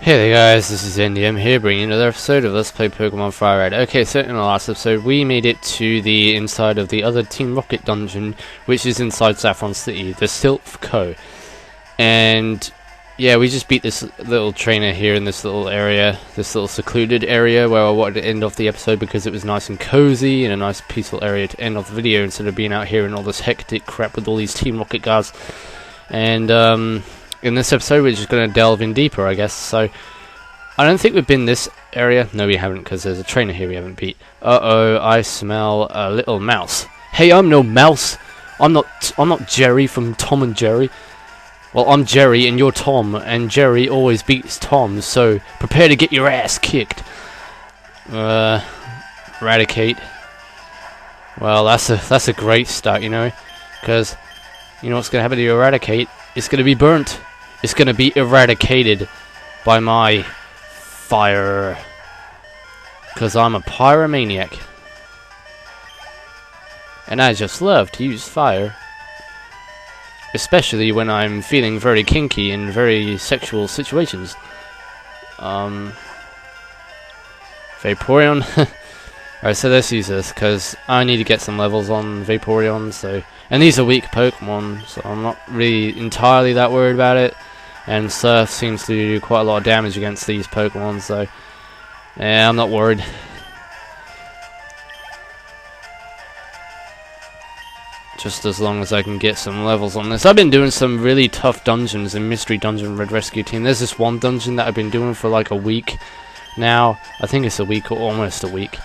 Hey there guys, this is Andy. I'm here bringing another episode of Let's Play Pokemon Fire Red. Okay, so in the last episode we made it to the inside of the other Team Rocket dungeon, which is inside Saffron City, the Silph Co. And yeah, we just beat this little trainer here in this little area, this little secluded area where I wanted to end off the episode because it was nice and cozy and a nice peaceful area to end off the video instead of being out here in all this hectic crap with all these Team Rocket guys. And in this episode we're just going to delve in deeper, I guess. So I don't think we've been this area. No, we haven't, because there's a trainer here we haven't beat. Uh-oh, I smell a little mouse. Hey, I'm no mouse. I'm not Jerry from Tom and Jerry. Well, I'm Jerry and you're Tom, and Jerry always beats Tom, so prepare to get your ass kicked. Eradicate. Well, that's a great start, you know, because you know what's going to happen to Eradicate? It's going to be burnt. It's going to be eradicated by my fire, because I'm a pyromaniac. And I just love to use fire. Especially when I'm feeling very kinky in very sexual situations. Vaporeon. Alright, so let's use this, because I need to get some levels on Vaporeon, so... And these are weak Pokemon, so I'm not really entirely that worried about it. And Surf seems to do quite a lot of damage against these Pokemon, so... Yeah, I'm not worried. Just as long as I can get some levels on this. I've been doing some really tough dungeons in Mystery Dungeon Red Rescue Team. There's this one dungeon that I've been doing for like a week now. I think it's a week or almost a week.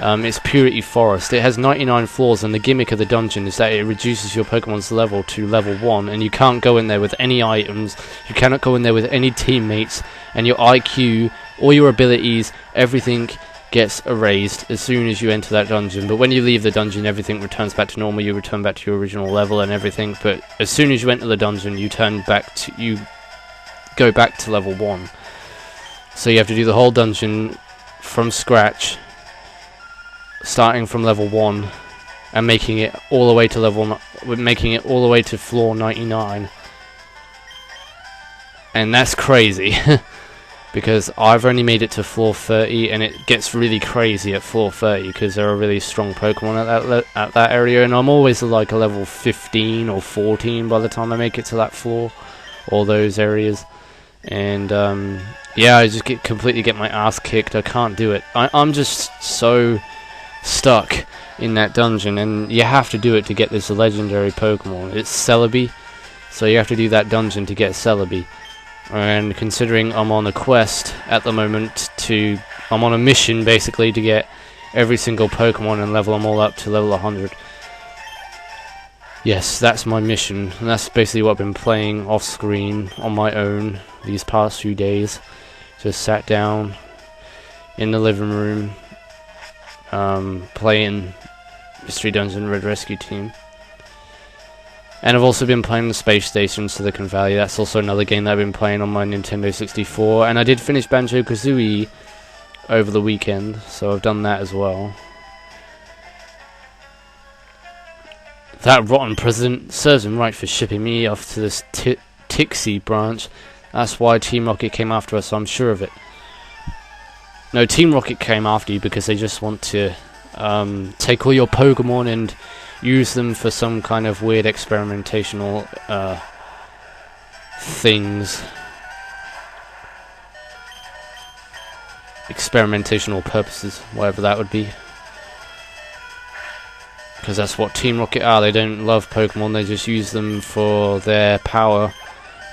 It's Purity Forest. It has 99 floors, and the gimmick of the dungeon is that it reduces your Pokemon's level to level 1, and you can't go in there with any items, you cannot go in there with any teammates, and your IQ, all your abilities, everything gets erased as soon as you enter that dungeon. But when you leave the dungeon, everything returns back to normal, you return back to your original level and everything, but as soon as you enter the dungeon, you go back to level 1. So you have to do the whole dungeon from scratch, starting from level 1 and making it all the way to floor 99. And that's crazy. Because I've only made it to floor 30, and it gets really crazy at floor 30 because there are really strong Pokemon at that area, and I'm always like a level 15 or 14 by the time I make it to that floor, all those areas. And yeah, I just completely get my ass kicked. I can't do it. I'm just so stuck in that dungeon, and you have to do it to get this legendary Pokemon. It's Celebi, so you have to do that dungeon to get Celebi. And considering I'm on a quest at the moment I'm on a mission basically to get every single Pokemon and level them all up to level 100. Yes, that's my mission, and that's basically what I've been playing off screen on my own these past few days. Just sat down in the living room, playing Mystery Dungeon Red Rescue Team. And I've also been playing the Space Station Silicon Valley. That's also another game that I've been playing on my Nintendo 64. And I did finish Banjo-Kazooie over the weekend, so I've done that as well. That rotten president serves him right for shipping me off to this Tixie branch. That's why Team Rocket came after us, I'm sure of it. No, Team Rocket came after you because they just want to take all your Pokemon and use them for some kind of weird experimentational things. Experimentational purposes, whatever that would be. Because that's what Team Rocket are. They don't love Pokemon, they just use them for their power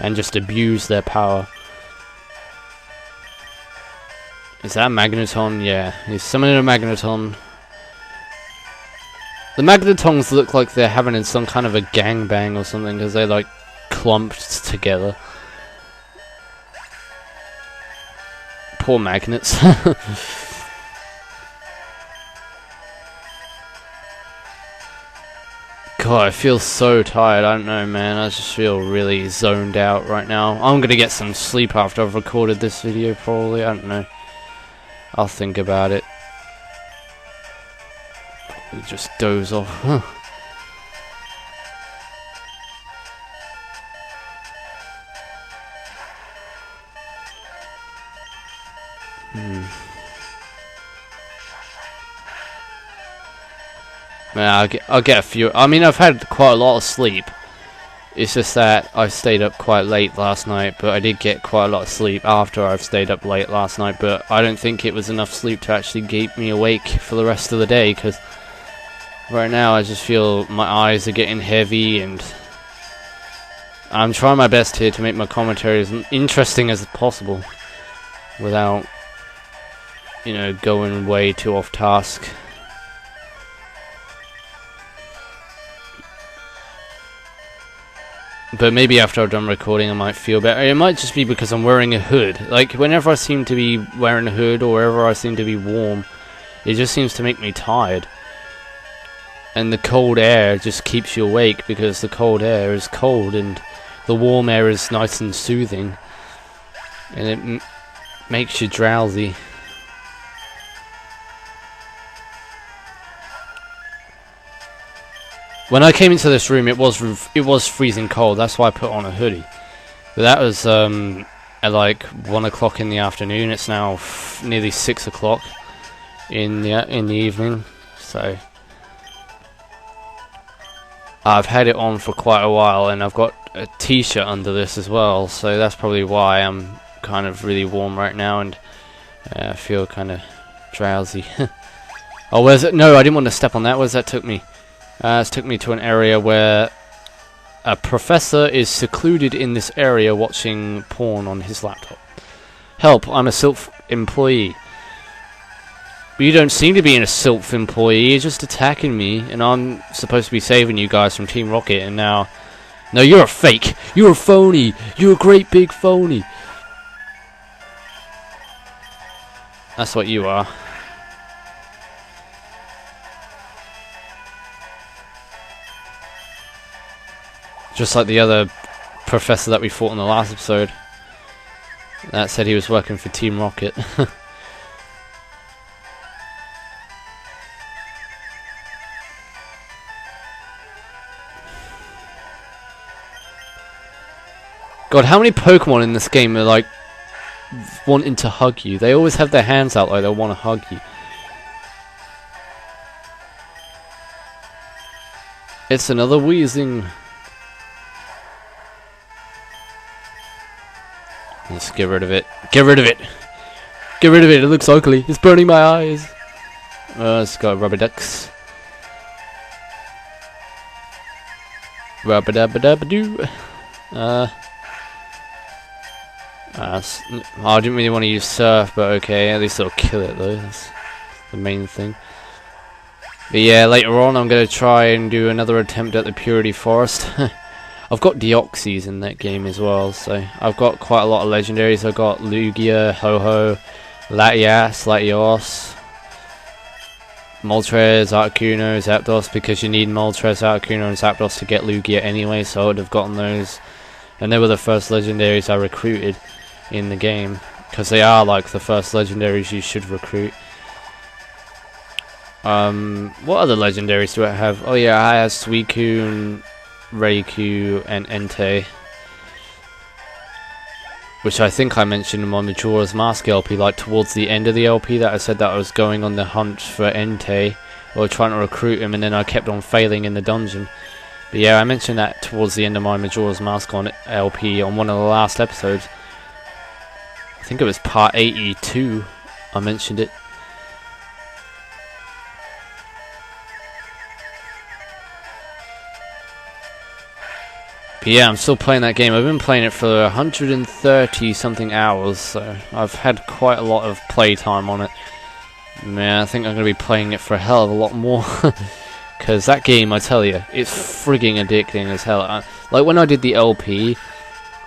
and just abuse their power. Is that a Magneton? Yeah, he's summoning a Magneton. The Magnetons look like they're having some kind of a gangbang or something, because they're like clumped together. Poor magnets. God, I feel so tired. I don't know, man. I just feel really zoned out right now. I'm gonna get some sleep after I've recorded this video, probably. I don't know. I'll think about it. Just doze off. Yeah, I'll get a few. I mean, I've had quite a lot of sleep. It's just that I stayed up quite late last night, but I did get quite a lot of sleep after I've stayed up late last night, but I don't think it was enough sleep to actually keep me awake for the rest of the day, because right now I just feel my eyes are getting heavy, and I'm trying my best here to make my commentary as interesting as possible without, you know, going way too off task. But maybe after I've done recording I might feel better. It might just be because I'm wearing a hood. Like, whenever I seem to be wearing a hood or wherever I seem to be warm, it just seems to make me tired. And the cold air just keeps you awake because the cold air is cold and the warm air is nice and soothing. And it makes you drowsy. When I came into this room, it was freezing cold. That's why I put on a hoodie. But that was at like 1 o'clock in the afternoon. It's now nearly 6 o'clock in the evening. So I've had it on for quite a while, and I've got a t-shirt under this as well. So that's probably why I'm kind of really warm right now, and I feel kind of drowsy. Oh, where's it? No, I didn't want to step on that. Where's that took me? This took me to an area where a professor is secluded in this area watching porn on his laptop. Help, I'm a Silph employee. But you don't seem to be a Silph employee, you're just attacking me, and I'm supposed to be saving you guys from Team Rocket, and now... No, you're a fake! You're a phony! You're a great big phony! That's what you are. Just like the other professor that we fought in the last episode. That said he was working for Team Rocket. God, how many Pokemon in this game are like wanting to hug you? They always have their hands out like they want to hug you. It's another wheezing. Let's get rid of it. Get rid of it! Get rid of it, it looks ugly. It's burning my eyes. It's got rubber ducks. Rubber dabba dabba doo. I didn't really want to use Surf, but okay, at least it'll kill it though. That's the main thing. But yeah, later on I'm going to try and do another attempt at the Purity Forest. I've got Deoxys in that game as well, so I've got quite a lot of legendaries. I've got Lugia, Ho-Ho, Latios, Moltres, Articuno, Zapdos, because you need Moltres, Articuno, and Zapdos to get Lugia anyway, so I would have gotten those. And they were the first legendaries I recruited in the game, because they are like the first legendaries you should recruit. What other legendaries do I have? Oh yeah, I have Suicune, Raikou, and Entei, which I think I mentioned in my Majora's Mask LP, like towards the end of the LP, that I said that I was going on the hunt for Entei, or trying to recruit him, and then I kept on failing in the dungeon. But yeah, I mentioned that towards the end of my Majora's Mask on LP on one of the last episodes. I think it was part 82, I mentioned it. But yeah, I'm still playing that game. I've been playing it for 130 something hours, so I've had quite a lot of playtime on it. Man, I think I'm going to be playing it for a hell of a lot more. Because that game, I tell you, it's frigging addicting as hell. Like when I did the LP,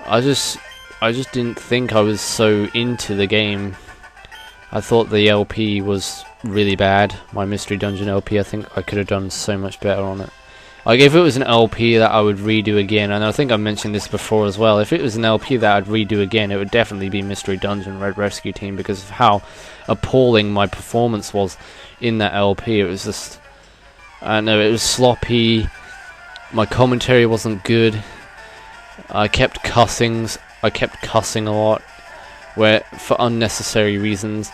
I just didn't think I was so into the game. I thought the LP was really bad. My Mystery Dungeon LP, I think I could have done so much better on it. Like if it was an LP that I would redo again, and I think I mentioned this before as well, if it was an LP that I'd redo again, it would definitely be Mystery Dungeon Red Rescue Team, because of how appalling my performance was in that LP. It was just, I don't know, it was sloppy, my commentary wasn't good, I kept cussing a lot, where for unnecessary reasons.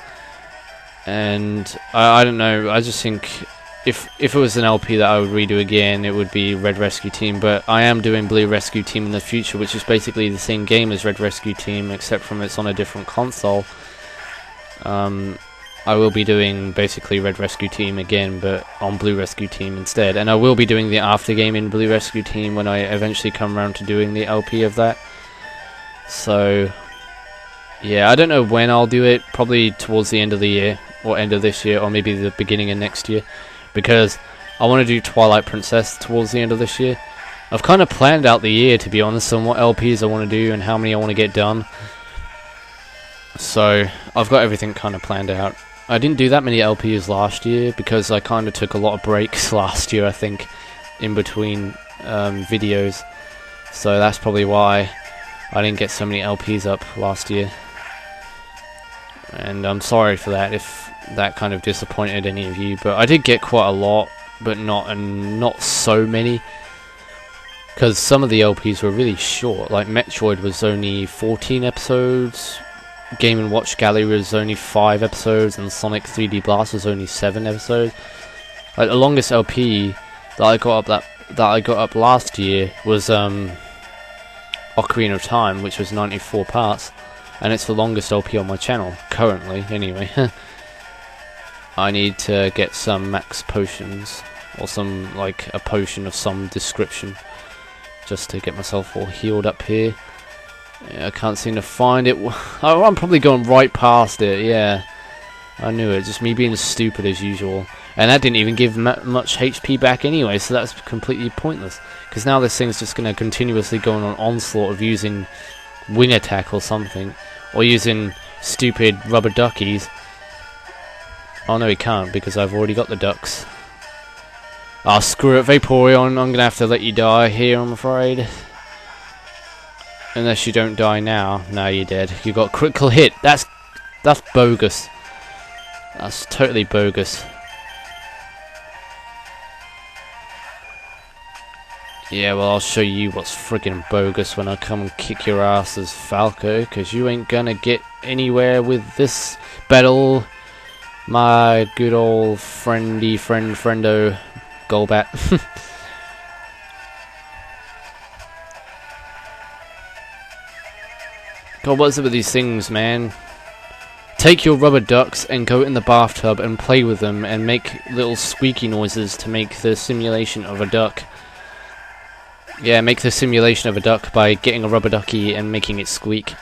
And I don't know, I just think if it was an LP that I would redo again, it would be Red Rescue Team. But I am doing Blue Rescue Team in the future, which is basically the same game as Red Rescue Team, except from it's on a different console. I will be doing basically Red Rescue Team again, but on Blue Rescue Team instead. And I will be doing the after game in Blue Rescue Team when I eventually come around to doing the LP of that. So yeah, I don't know when I'll do it, probably towards the end of the year, or end of this year, or maybe the beginning of next year, because I want to do Twilight Princess towards the end of this year. I've kind of planned out the year, to be honest, on what LPs I want to do and how many I want to get done. So I've got everything kind of planned out. I didn't do that many LPs last year because I kind of took a lot of breaks last year, I think, in between videos. So that's probably why I didn't get so many LPs up last year. And I'm sorry for that if that kind of disappointed any of you, but I did get quite a lot, but not so many, because some of the LPs were really short. Like Metroid was only 14 episodes, Game & Watch Gallery was only 5 episodes, and Sonic 3D Blast was only 7 episodes. Like the longest LP that I got up last year was Ocarina of Time, which was 94 parts. And it's the longest LP on my channel, currently, anyway. I need to get some max potions, or some, like, a potion of some description, just to get myself all healed up here. Yeah, I can't seem to find it. Oh, I'm probably going right past it, yeah. I knew it, just me being stupid as usual. And that didn't even give much HP back anyway, so that's completely pointless. Because now this thing's just going to continuously go on an onslaught of using wing attack or something, or using stupid rubber duckies. Oh no, he can't, because I've already got the ducks. Ah, screw it, Vaporeon, I'm gonna have to let you die here, I'm afraid. Unless you don't die now. Now you're dead. You got critical hit. That's bogus. That's totally bogus. Yeah, well, I'll show you what's friggin' bogus when I come and kick your ass as Falco, because you ain't gonna get anywhere with this battle, my good old friendo Golbat. God, what's up with these things, man? Take your rubber ducks and go in the bathtub and play with them and make little squeaky noises to make the simulation of a duck. Yeah, make the simulation of a duck by getting a rubber ducky and making it squeak.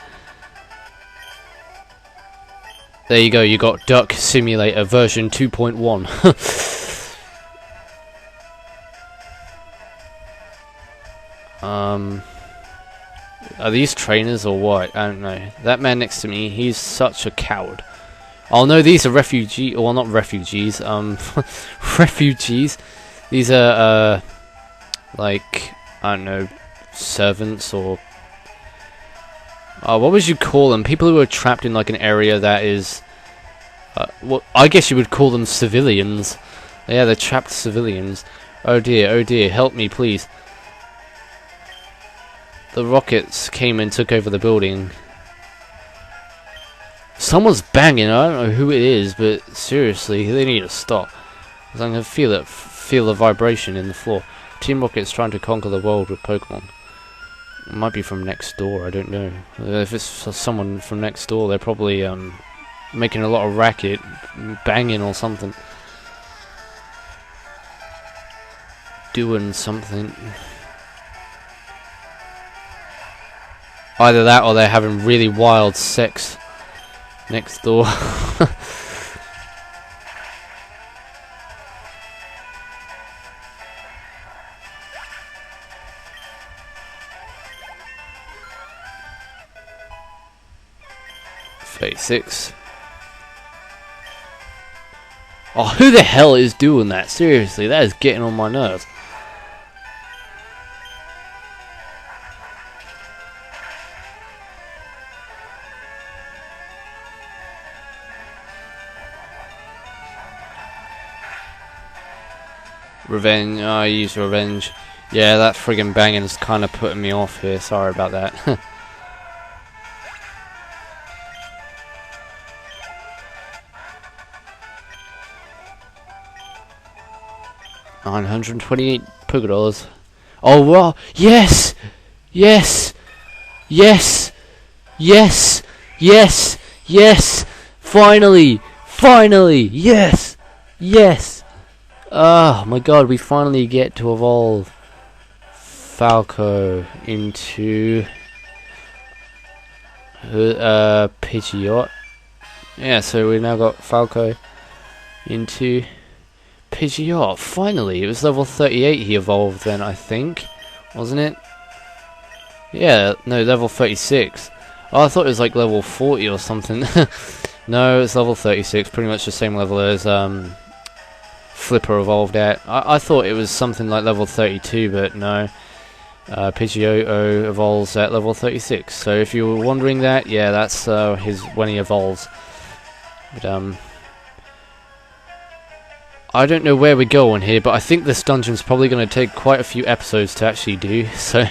There you go, you got Duck Simulator version 2.1. Are these trainers or what? I don't know. That man next to me, he's such a coward. Oh no, these are refugees. Well, not refugees. Refugees. These are like, I don't know, servants or what would you call them? People who are trapped in like an area that is well, I guess you would call them civilians. Yeah, they're trapped civilians. Oh dear, help me please. The rockets came and took over the building. Someone's banging. I don't know who it is, but seriously, they need to stop. 'Cause I can feel it, feel the vibration in the floor. Team Rocket's trying to conquer the world with Pokemon. It might be from next door, I don't know. If it's someone from next door, they're probably making a lot of racket, banging or something. Doing something. Either that or they're having really wild sex next door. Phase 6. Oh, who the hell is doing that? Seriously, that is getting on my nerves. Revenge. Oh, I use revenge. Yeah, that friggin' banging is kind of putting me off here. Sorry about that. 928 Pokédollars. Oh wow! Yes! Yes! Yes! Yes! Yes! Yes! Finally! Finally! Yes! Yes! Oh my god, we finally get to evolve Falco into Pidgeot. Yeah, so we now got Falco into Pidgeot. Finally, it was level 38 he evolved then, I think, wasn't it? Yeah, no, level 36. Oh, I thought it was like level 40 or something. No, it's level 36, pretty much the same level as Flipper evolved at. I thought it was something like level 32, but no. Pidgeotto evolves at level 36. So if you were wondering that, yeah, that's his when he evolves. But I don't know where we go on here, but I think this dungeon's probably going to take quite a few episodes to actually do, so...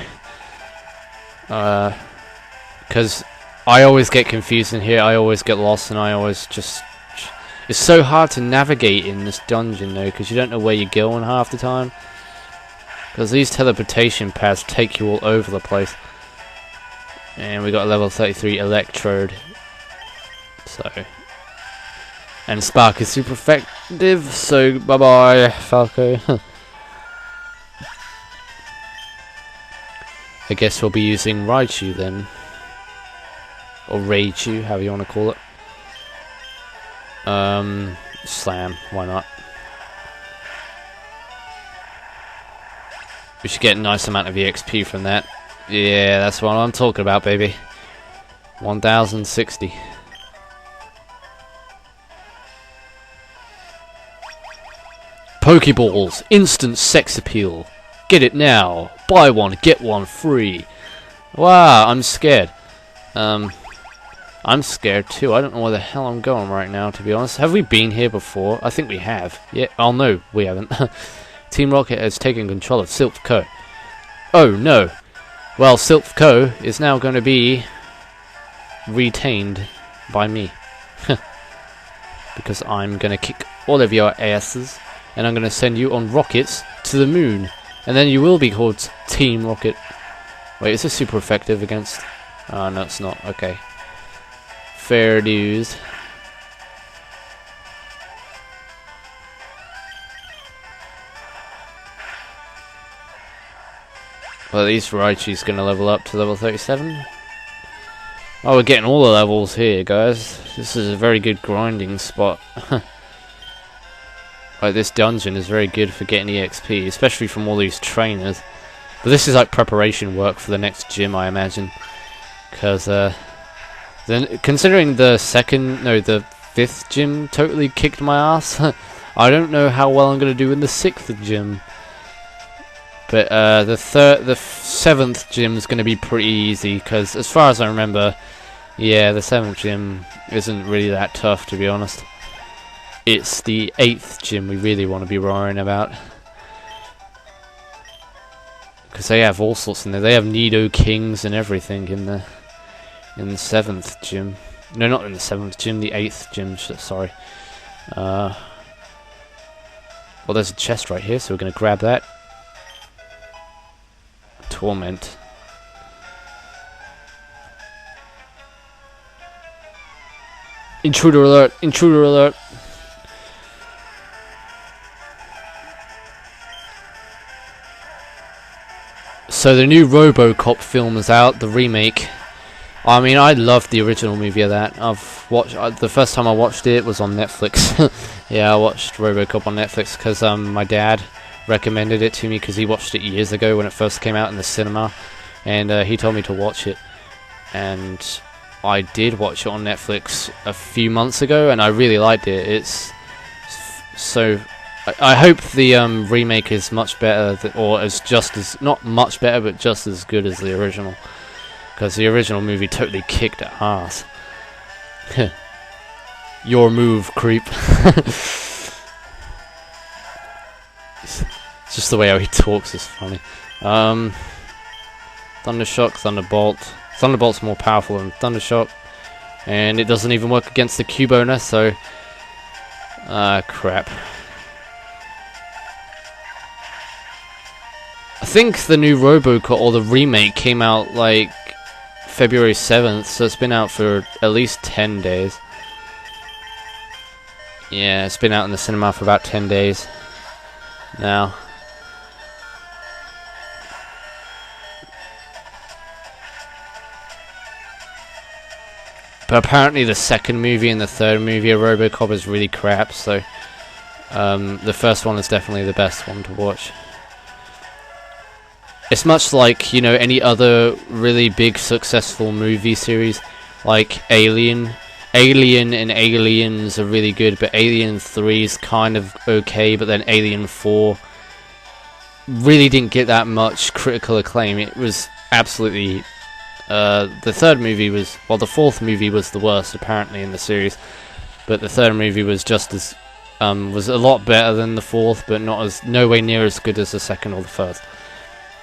because I always get confused in here, I always get lost, and I always just... It's so hard to navigate in this dungeon, though, because you don't know where you're going half the time. Because these teleportation paths take you all over the place. And we got a level 33 Electrode. So... And Spark is super effective, so bye-bye, Falco. I guess we'll be using Raichu then. Or Raichu, however you want to call it. Slam, why not? We should get a nice amount of EXP from that. Yeah, that's what I'm talking about, baby. 1060. Pokeballs, instant sex appeal. Get it now. Buy one, get one free. Wow, I'm scared. I'm scared too. I don't know where the hell I'm going right now, to be honest. Have we been here before? I think we have. Yeah, oh no, we haven't. Team Rocket has taken control of Silph Co. Oh no. Well, Silph Co is now going to be retained by me. Because I'm going to kick all of your asses. And I'm going to send you on rockets to the moon. And then you will be called Team Rocket. Wait, is this super effective against... Oh, no, it's not. Okay. Fair dues. Well, at least Raichu's going to level up to level 37. Oh, we're getting all the levels here, guys. This is a very good grinding spot. Like, this dungeon is very good for getting EXP, especially from all these trainers. But this is like preparation work for the next gym, I imagine. Because, then, considering the fifth gym totally kicked my ass, I don't know how well I'm going to do in the sixth gym. But, the seventh gym is going to be pretty easy, because as far as I remember, yeah, the seventh gym isn't really that tough, to be honest. It's the 8th gym we really want to be worrying about. Because they have all sorts in there. They have Nido Kings and everything in the 7th gym. No, not in the 7th gym, the 8th gym, sorry. Well, there's a chest right here, so we're going to grab that. Torment. Intruder alert! Intruder alert! So the new RoboCop film is out, the remake. I mean, I loved the original movie of that. I've watched the first time I watched it was on Netflix. Yeah, I watched RoboCop on Netflix because my dad recommended it to me because he watched it years ago when it first came out in the cinema, and he told me to watch it. And I did watch it on Netflix a few months ago, and I really liked it. It's so. I hope the remake is much better, or is just as, not much better, but just as good as the original. Because the original movie totally kicked ass. Your move, creep. It's just the way how he talks is funny. Thundershock, Thunderbolt. Thunderbolt's more powerful than Thundershock. And it doesn't even work against the Cubona, so... crap. think the new RoboCop, or the remake, came out like February 7th, so it's been out for at least 10 days. Yeah, it's been out in the cinema for about 10 days now. But apparently the second movie and the third movie of RoboCop is really crap, so the first one is definitely the best one to watch. It's much like, you know, any other really big successful movie series, like Alien. Alien and Aliens are really good, but Alien 3 is kind of okay, but then Alien 4 really didn't get that much critical acclaim. It was absolutely... the third movie was... well, the fourth movie was the worst, apparently, in the series. But the third movie was just as... was a lot better than the fourth, but nowhere near as good as the second or the first.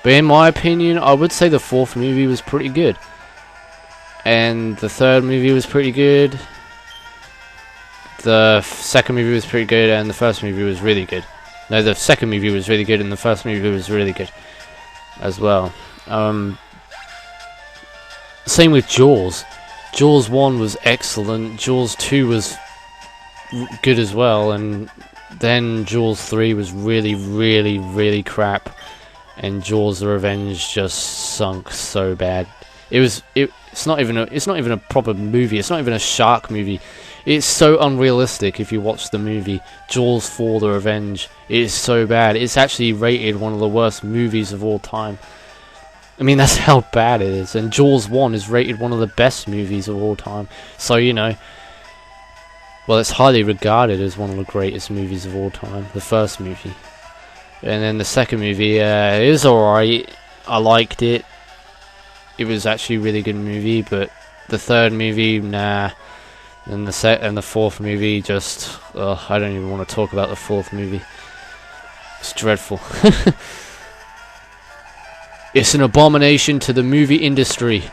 But in my opinion, I would say the fourth movie was pretty good. And the third movie was pretty good. The second movie was pretty good, and the first movie was really good. No, the second movie was really good, and the first movie was really good as well. Same with Jaws. Jaws 1 was excellent. Jaws 2 was good as well, and then Jaws 3 was really, really, really crap. And Jaws: The Revenge just sunk so bad. It's not even a proper movie. It's not even a shark movie. It's so unrealistic if you watch the movie. Jaws 4: The Revenge. It is so bad. It's actually rated one of the worst movies of all time. I mean, that's how bad it is. And Jaws 1 is rated one of the best movies of all time. So, you know, well, it's highly regarded as one of the greatest movies of all time. The first movie. And then the second movie, it was alright. I liked it. It was actually a really good movie, but the third movie, nah. And the fourth movie, just... I don't even want to talk about the fourth movie. It's dreadful. It's an abomination to the movie industry.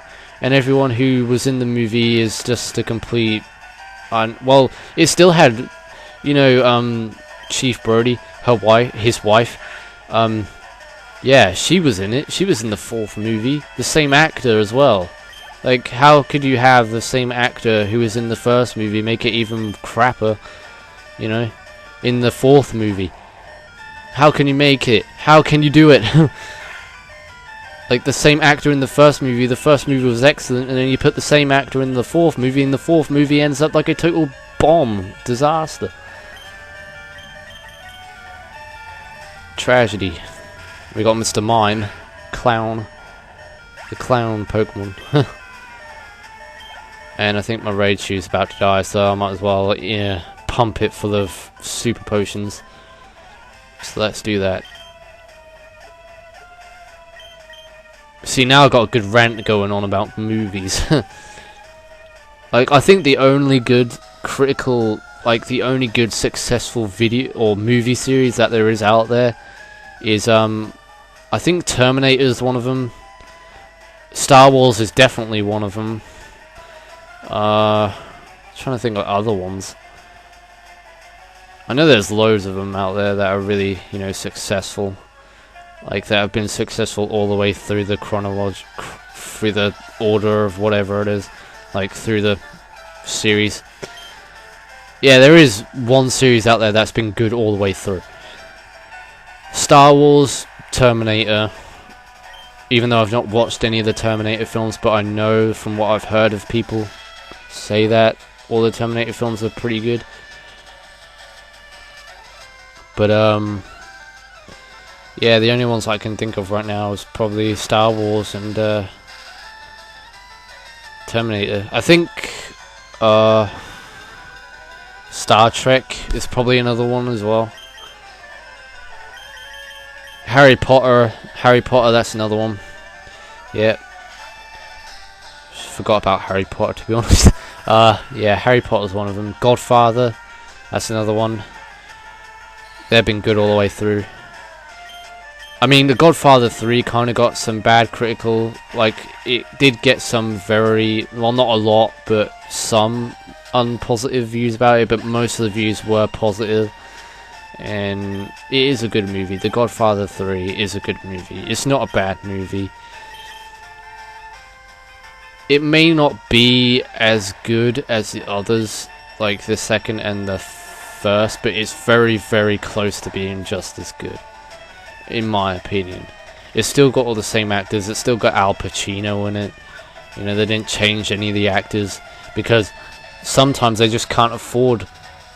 And everyone who was in the movie is just a complete... well, it still had, you know, Chief Brody, his wife. Yeah, she was in it. She was in the fourth movie. The same actor as well. Like, how could you have the same actor who was in the first movie make it even crapper, you know, in the fourth movie? How can you make it? How can you do it? Like, the same actor in the first movie was excellent, and then you put the same actor in the fourth movie, and the fourth movie ends up like a total bomb disaster. Tragedy. We got Mr. Mime, Clown, the clown Pokemon. And I think my Raichu's about to die, so I might as well, yeah, pump it full of super potions. So let's do that. See, now I've got a good rant going on about movies. Like, I think the only good critical, like the only good successful video or movie series that there is out there is, I think Terminator is one of them. Star Wars is definitely one of them. Trying to think of other ones. I know there's loads of them out there that are really, you know, successful. Like, that have been successful all the way through the through the order of whatever it is. Like, through the series. Yeah, there is one series out there that's been good all the way through. Star Wars, Terminator. Even though I've not watched any of the Terminator films, but I know from what I've heard of people say that all the Terminator films are pretty good. But, yeah, the only ones I can think of right now is probably Star Wars and, Terminator. I think, Star Trek is probably another one as well. Harry Potter, that's another one. Yeah. Forgot about Harry Potter, to be honest. Yeah, Harry Potter's one of them. Godfather, that's another one. They've been good all the way through. I mean, The Godfather 3 kind of got some bad critical, like, it did get some very, well, not a lot, but some unpositive views about it, but most of the views were positive. and it is a good movie. The Godfather 3 is a good movie. It's not a bad movie. It may not be as good as the others, like the second and the first, but it's very, very close to being just as good, in my opinion. It's still got all the same actors. It's still got Al Pacino in it. You know, they didn't change any of the actors because sometimes they just can't afford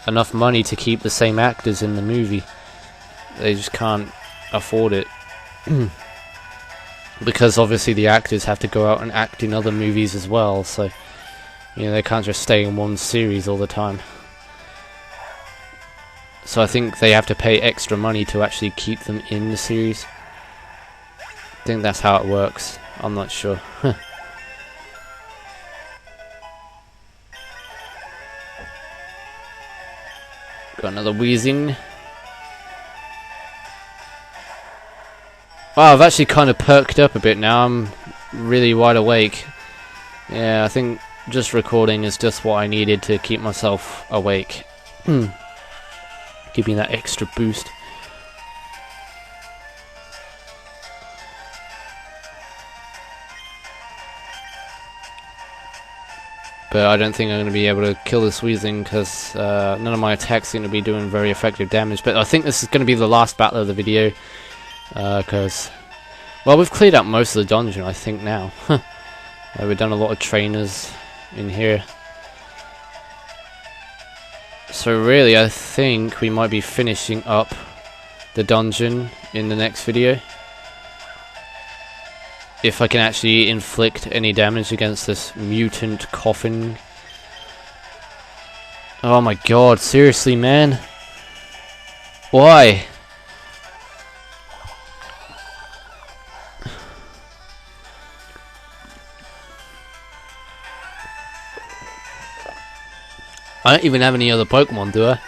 enough money to keep the same actors in the movie. They just can't afford it. Because obviously the actors have to go out and act in other movies as well, so you know, they can't just stay in one series all the time. So I think they have to pay extra money to actually keep them in the series. I think that's how it works. I'm not sure. Got another wheezing. Oh, I've actually kind of perked up a bit now. I'm really wide awake. Yeah, I think just recording is just what I needed to keep myself awake. Give me that extra boost. But I don't think I'm going to be able to kill this wheezing because none of my attacks seem to be doing very effective damage. But I think this is going to be the last battle of the video. Because, well, we've cleared out most of the dungeon, I think, now. We've done a lot of trainers in here. So really, I think we might be finishing up the dungeon in the next video. If I can actually inflict any damage against this mutant coffin. Oh my god, seriously, man? Why? I don't even have any other Pokemon, do I?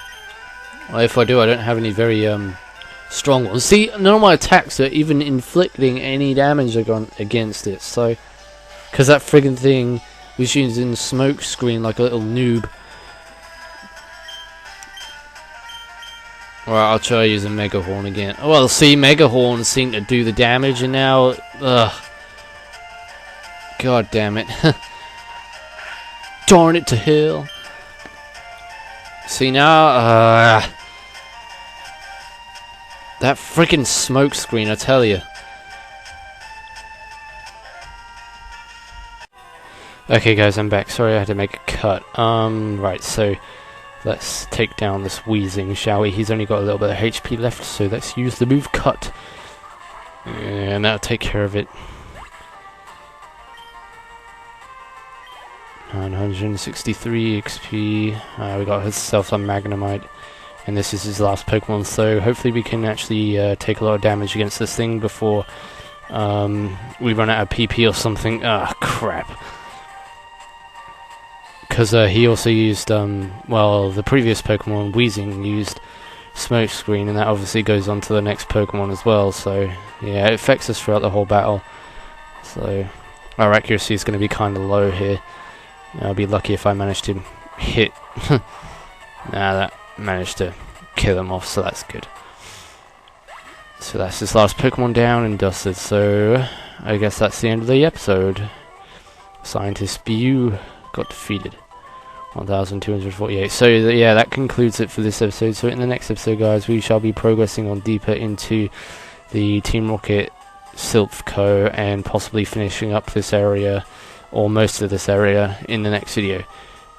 Well, if I do, I don't have any very strong ones. See, none of my attacks are even inflicting any damage against it, so... Because that friggin' thing was using the smoke screen like a little noob. Alright, I'll try using Mega Horn again. Well, see, Mega Horn seemed to do the damage, and now... Ugh. God damn it. Darn it to hell. See now, that freaking smoke screen, I tell you. Okay guys, I'm back. Sorry I had to make a cut. Right, so let's take down this wheezing, shall we? He's only got a little bit of HP left, so let's use the move cut. And that'll take care of it. 963 XP. We got himself some Magnemite, and this is his last Pokemon, so hopefully we can actually take a lot of damage against this thing before we run out of PP or something. Ah, crap. Because he also used, well, the previous Pokemon, Weezing, used Smoke Screen, and that obviously goes on to the next Pokemon as well, so yeah, it affects us throughout the whole battle. So our accuracy is going to be kind of low here. I'll be lucky if I manage to hit. Nah, that managed to kill him off, so that's good. So that's his last Pokemon down and dusted, so I guess that's the end of the episode. Scientist Spew got defeated. 1248. So yeah, that concludes it for this episode. So in the next episode, guys, we shall be progressing on deeper into the Team Rocket Silph Co and possibly finishing up this area, or most of this area, in the next video.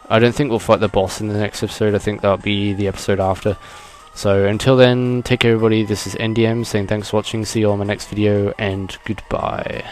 I don't think we'll fight the boss in the next episode. I think that'll be the episode after. So until then, take care everybody. This is NDM saying thanks for watching. See you on my next video, and goodbye.